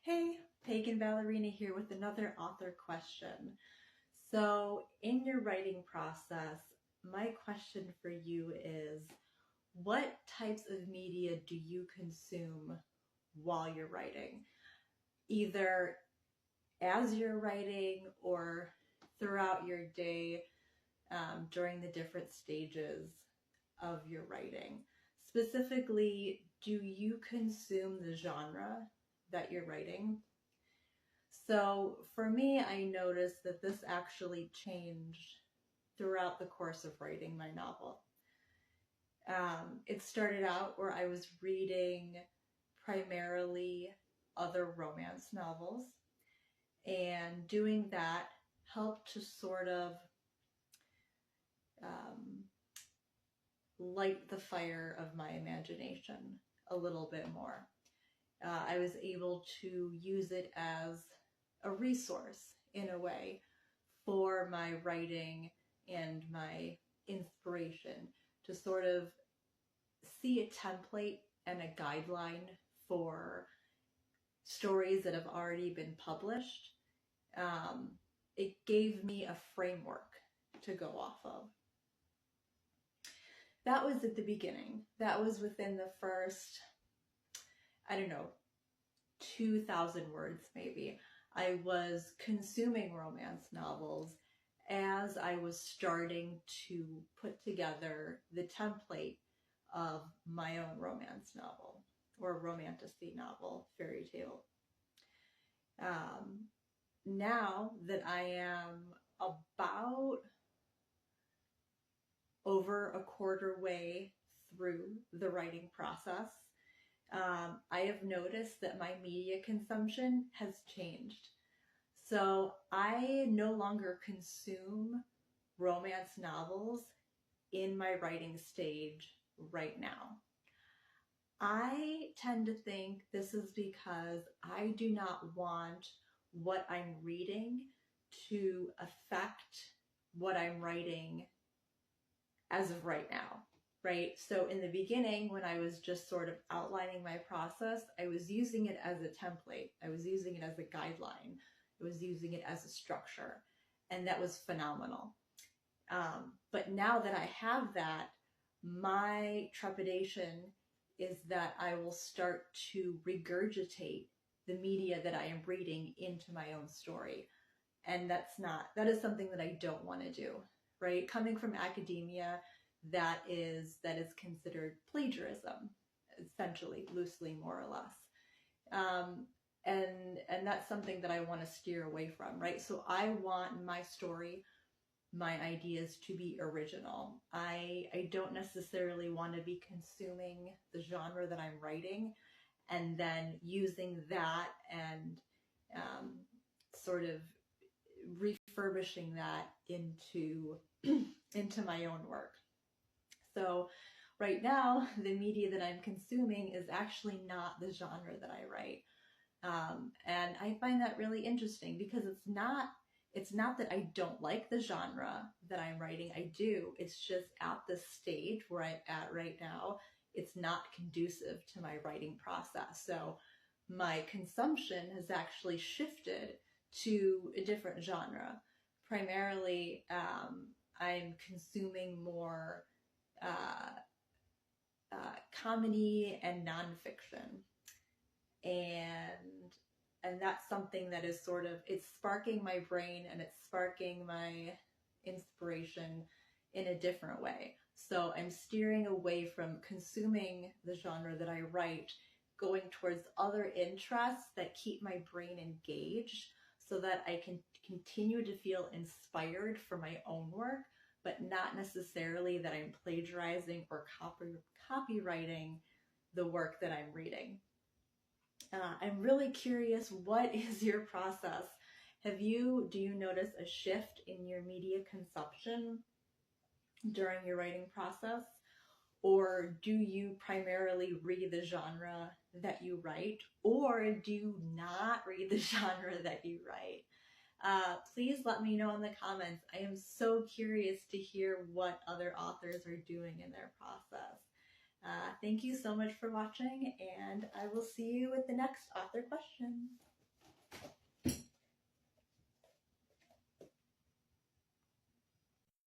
Hey, Pagan Ballerina here with another author question. So, in your writing process, my question for you is, what types of media do you consume while you're writing? Either as you're writing or throughout your day, during the different stages of your writing. Specifically, do you consume the genre that you're writing? So for me, I noticed that this actually changed throughout the course of writing my novel. It started out where I was reading primarily other romance novels, and doing that helped to sort of um, light the fire of my imagination a little bit more. I was able to use it as a resource in a way for my writing and my inspiration, to sort of see a template and a guideline for stories that have already been published. It gave me a framework to go off of. That was at the beginning. That was within the first, 2,000 words maybe. I was consuming romance novels as I was starting to put together the template of my own romance novel or romantasy novel, fairy tale. Now that I am about over a quarter way through the writing process, I have noticed that my media consumption has changed. So I no longer consume romance novels in my writing stage right now. I tend to think this is because I do not want what I'm reading to affect what I'm writing as of right now, right? So in the beginning, when I was just sort of outlining my process, I was using it as a template. I was using it as a guideline. I was using it as a structure, and that was phenomenal. But now that I have that, my trepidation is that I will start to regurgitate the media that I am reading into my own story. And that is something that I don't want to do, right? Coming from academia, that is considered plagiarism, essentially, loosely, more or less. And that's something that I want to steer away from, right? So I want my story, my ideas to be original. I don't necessarily want to be consuming the genre that I'm writing and then using that and sort of refurbishing that into into my own work. So right now, the media that I'm consuming is actually not the genre that I write. And I find that really interesting because it's not that I don't like the genre that I'm writing. I do. It's just at the stage where I'm at right now, it's not conducive to my writing process. So my consumption has actually shifted to a different genre. Primarily, I'm consuming more comedy and nonfiction, and that's something that is sort of, it's sparking my brain and it's sparking my inspiration in a different way. So I'm steering away from consuming the genre that I write, going towards other interests that keep my brain engaged so that I can continue to feel inspired for my own work, but not necessarily that I'm plagiarizing or copywriting the work that I'm reading. I'm really curious, what is your process? Do you notice a shift in your media consumption during your writing process? Or do you primarily read the genre that you write? Or do you not read the genre that you write? Please let me know in the comments. I am so curious to hear what other authors are doing in their process. Thank you so much for watching, and I will see you with the next author question.